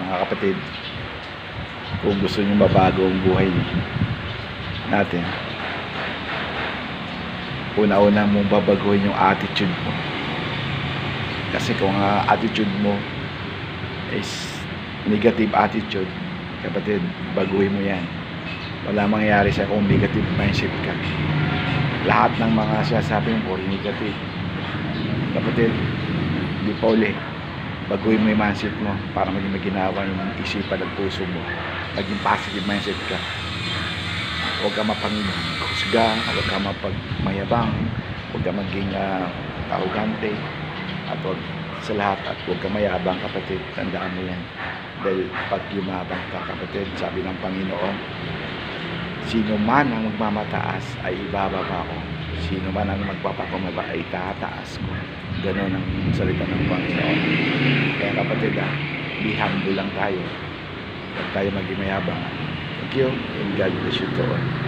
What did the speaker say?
mga kapatid, kung gusto nyo mabago ang buhay natin, una-una mong babaguhin yung attitude mo. Kasi kung ang attitude mo is negative attitude, kapatid, baguhin mo yan. Wala mangyayari sa kung negative mindset ka. Lahat ng mga sinasabi mo puro negative. Kapatid, hindi pa uli, baguhin mo yung mindset mo para maging maginawa ng isipan at puso mo. Maging positive mindset ka. Huwag ka mapanghusga, huwag ka mapagmayabang, huwag ka maging arrogante, at huwag sa lahat, at huwag ka mayabang, kapatid. Tandaan mo yan. Dahil pag yumabang ka, kapatid, sabi ng Panginoon, sino man ang magmamataas ay ibababa ko. Sino man ang magpapakumbaba ay tataas ko. Ganon ang salita ng Panginoon. Kaya kapatid, be humble lang tayo. Huwag tayo maging mayabang. Thank you, and God bless you to all.